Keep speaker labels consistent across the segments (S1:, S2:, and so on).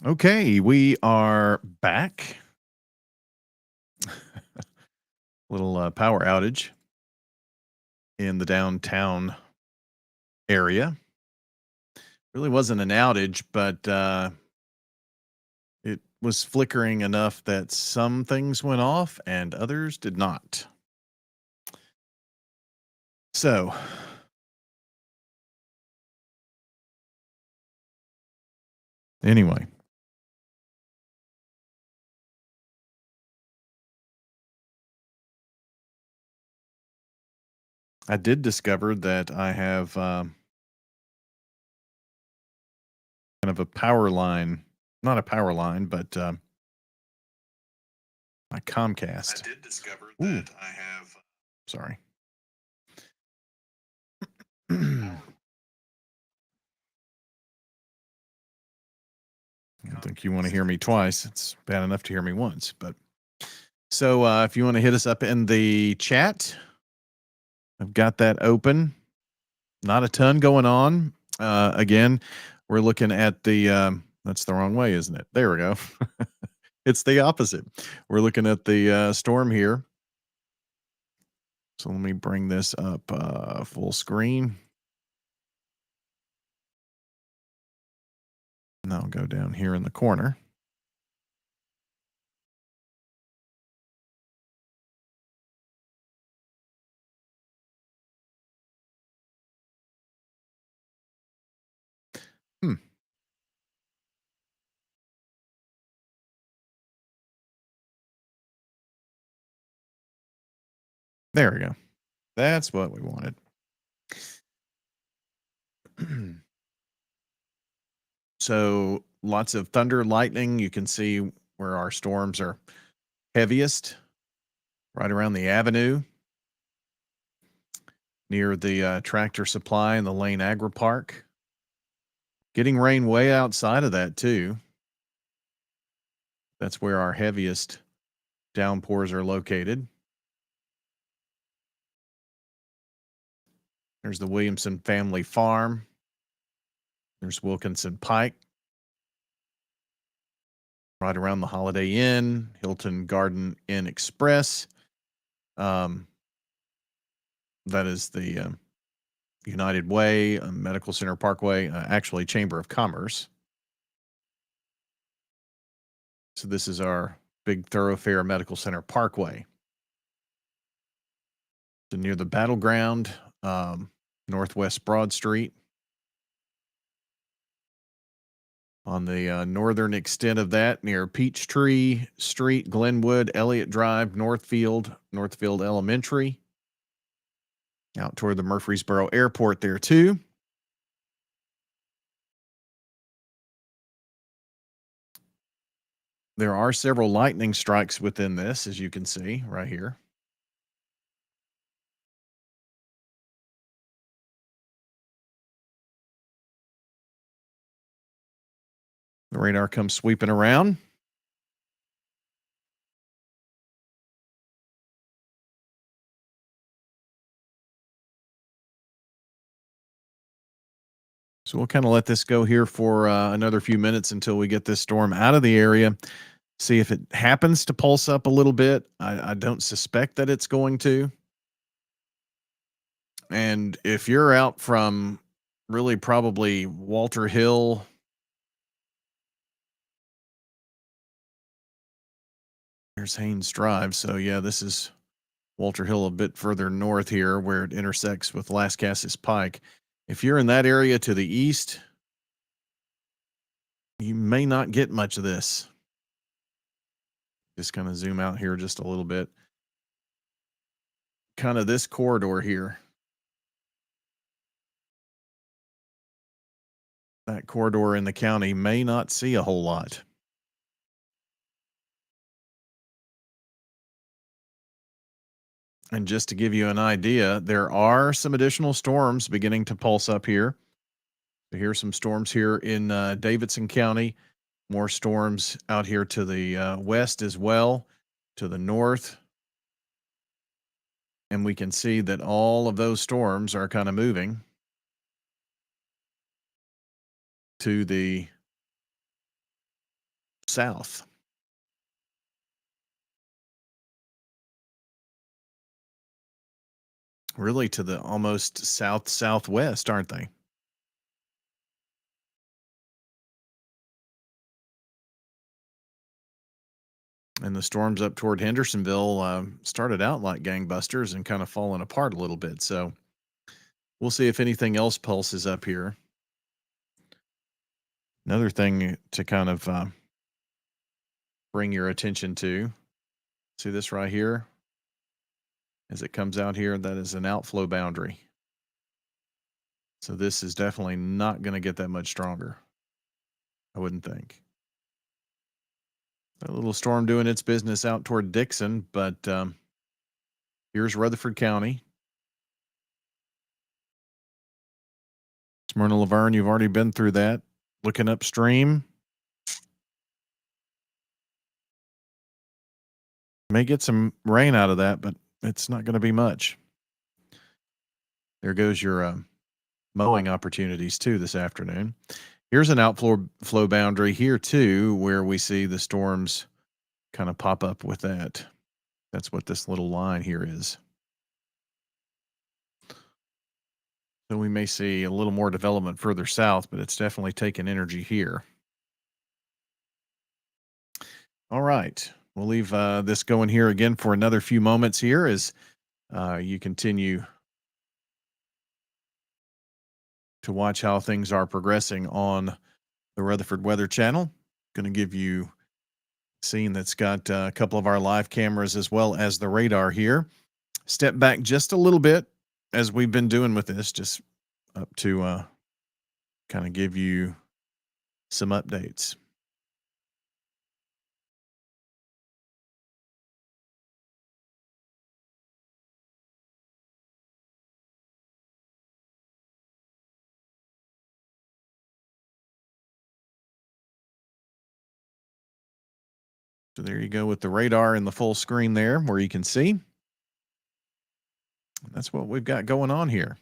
S1: Okay, we are back. Little power outage in the downtown area. Really wasn't an outage, but it was flickering enough that some things went off and others did not. So, anyway, I did discover that I have kind of a power line, not a power line, but my Comcast. I did discover that I have. Sorry. I don't think you want to hear me twice. It's bad enough to hear me once. But so if you want to hit us up in the chat, I've got that open. Not a ton going on. Again, we're looking at the, that's the wrong way, isn't it? There we go. It's the opposite. We're looking at the storm here. So let me bring this up full screen. And I'll go down here in the corner. Hmm. There we go. That's what we wanted. So lots of thunder, lightning. You can see where our storms are heaviest, right around the avenue near the Tractor Supply and the Lane Agri Park. Getting rain way outside of that too. That's where our heaviest downpours are located. There's the Williamson Family Farm. There's Wilkinson Pike. Right around the Holiday Inn, Hilton Garden Inn Express. That is the United Way, Medical Center Parkway, actually Chamber of Commerce. So this is our big thoroughfare, Medical Center Parkway. So near the Battleground, Northwest Broad Street. On the northern extent of that, near Peachtree Street, Glenwood, Elliott Drive, Northfield Elementary. Out toward the Murfreesboro Airport there too. There are several lightning strikes within this, as you can see right here. The radar comes sweeping around. So we'll kind of let this go here for another few minutes until we get this storm out of the area. See if it happens to pulse up a little bit. I don't suspect that it's going to. And if you're out from really probably Walter Hill, there's Haynes Drive. So yeah, this is Walter Hill a bit further north here where it intersects with Lascassas Pike. If you're in that area to the east, you may not get much of this. Just kind of zoom out here just a little bit. Kind of this corridor here. That corridor in the county may not see a whole lot. And just to give you an idea, there are some additional storms beginning to pulse up here. So here's some storms here in Davidson County. More storms out here to the west as well, to the north. And we can see that all of those storms are kind of moving to the south. Really to the almost south-southwest, aren't they? And the storms up toward Hendersonville started out like gangbusters and kind of fallen apart a little bit. So we'll see if anything else pulses up here. Another thing to kind of bring your attention to, see this right here? As it comes out here, that is an outflow boundary. So this is definitely not going to get that much stronger, I wouldn't think. A little storm doing its business out toward Dixon, but here's Rutherford County. Smyrna Laverne, you've already been through that. Looking upstream. May get some rain out of that, but it's not going to be much. There goes your mowing opportunities too this afternoon. Here's an outflow boundary here too, where we see the storms kind of pop up with that. That's what this little line here is. So we may see a little more development further south, but it's definitely taken energy here. All right. We'll leave this going here again for another few moments here as you continue to watch how things are progressing on the Rutherford Weather Channel. Going to give you a scene that's got a couple of our live cameras as well as the radar here. Step back just a little bit as we've been doing with this, just up to kind of give you some updates. So there you go with the radar in the full screen there where you can see. That's what we've got going on here.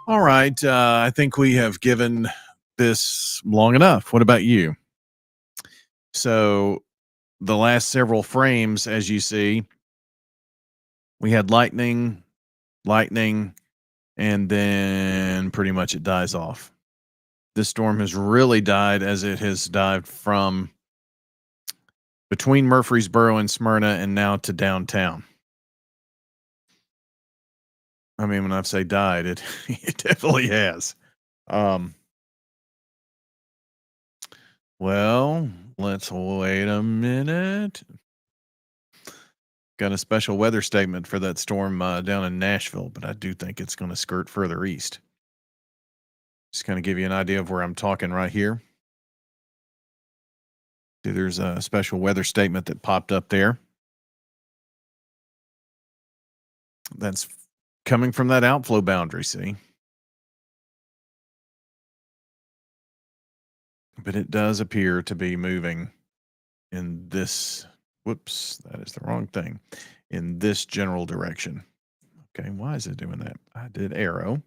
S1: All right. I think we have given this long enough. What about you? So, the last several frames, as you see, we had lightning, lightning, and then pretty much it dies off. This storm has really died as it has dived from between Murfreesboro and Smyrna and now to downtown. I mean, when I say died, it it definitely has. Um, well, let's wait a minute. Got a special weather statement for that storm down in Nashville, but I do think it's going to skirt further east. Just kind of give you an idea of where I'm talking right here. See, there's a special weather statement that popped up there. That's coming from that outflow boundary, see? But it does appear to be moving in this, whoops, that is the wrong thing, in this general direction. Okay, why is it doing that? I did arrow.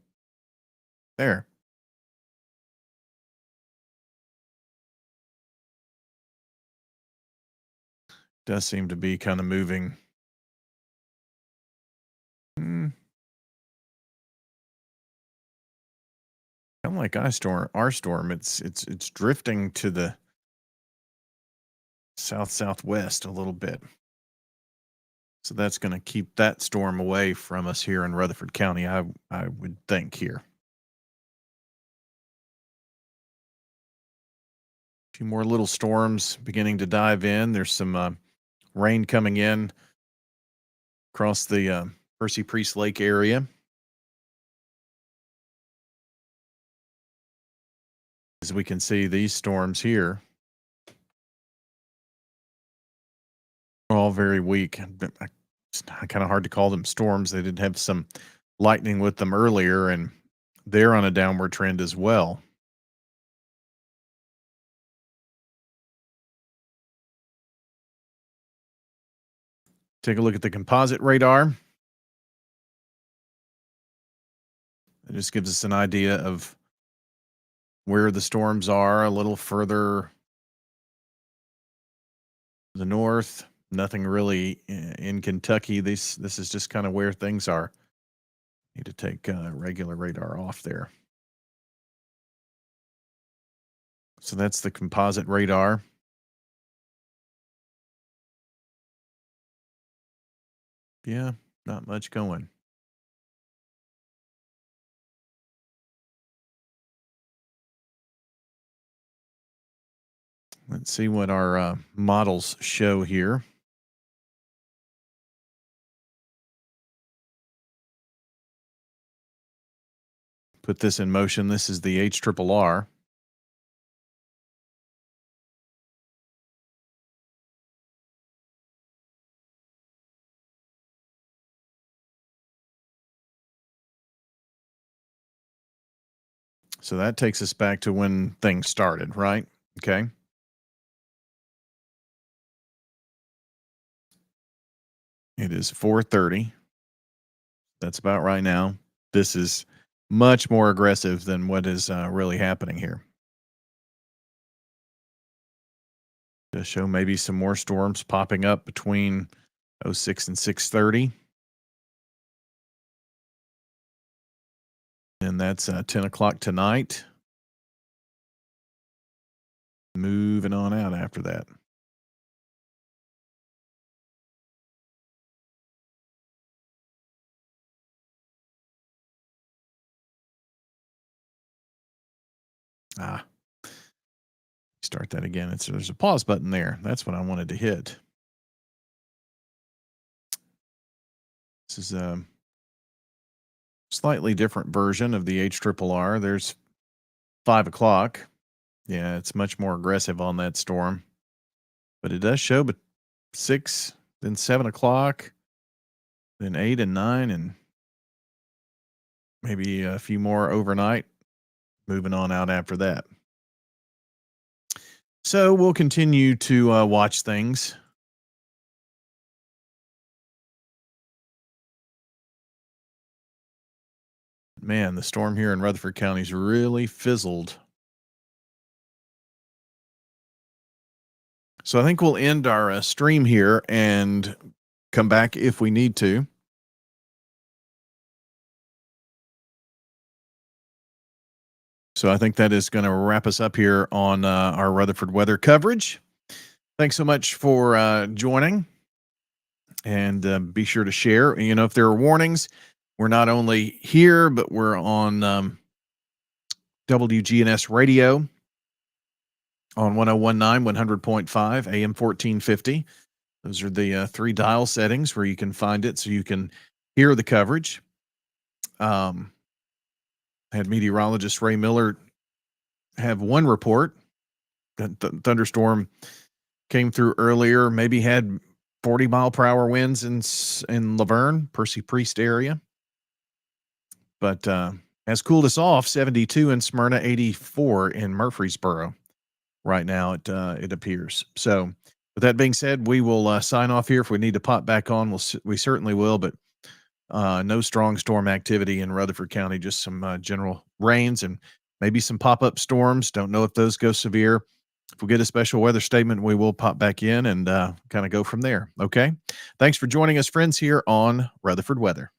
S1: There. Does seem to be kind of moving. Kind of like our storm. It's drifting to the southwest a little bit. So that's going to keep that storm away from us here in Rutherford County, I would think here. A few more little storms beginning to dive in. There's some rain coming in across the Percy Priest Lake area. As we can see, these storms here are all very weak. It's kind of hard to call them storms. They did have some lightning with them earlier, and they're on a downward trend as well. Take a look at the composite radar. It just gives us an idea of where the storms are a little further to the north. Nothing really in Kentucky. This is just kind of where things are. Need to take regular radar off there. So that's the composite radar. Yeah, not much going. Let's see what our models show here. Put this in motion. This is the HRRR. So that takes us back to when things started, right? Okay. It is 4:30. That's about right now. This is much more aggressive than what is really happening here. To show maybe some more storms popping up between 06 and 6:30. And that's 10 o'clock tonight. moving on out after that. Start that again. There's a pause button there. That's what I wanted to hit. This is a slightly different version of the HRRR. There's 5 o'clock. Yeah, it's much more aggressive on that storm. But it does show but 6, then 7 o'clock, then 8 and 9, and maybe a few more overnight, moving on out after that. So we'll continue to watch things. Man, the storm here in Rutherford County's really fizzled. So I think we'll end our stream here and come back if we need to. So I think that is going to wrap us up here on our Rutherford weather coverage. Thanks so much for joining, and be sure to share. You know, if there are warnings, we're not only here, but we're on WGNS radio on 1019, 100.5, AM 1450. Those are the 3 dial settings where you can find it so you can hear the coverage. Had meteorologist Ray Miller have one report. The thunderstorm came through earlier, maybe had 40-mile-per-hour winds in Laverne, Percy Priest area. But has cooled us off, 72 in Smyrna, 84 in Murfreesboro right now, it appears. So with that being said, we will sign off here. If we need to pop back on, we certainly will, but no strong storm activity in Rutherford County, just some general rains and maybe some pop-up storms. Don't know if those go severe. If we get a special weather statement, we will pop back in and kind of go from there. Okay. Thanks for joining us, friends, here on Rutherford Weather.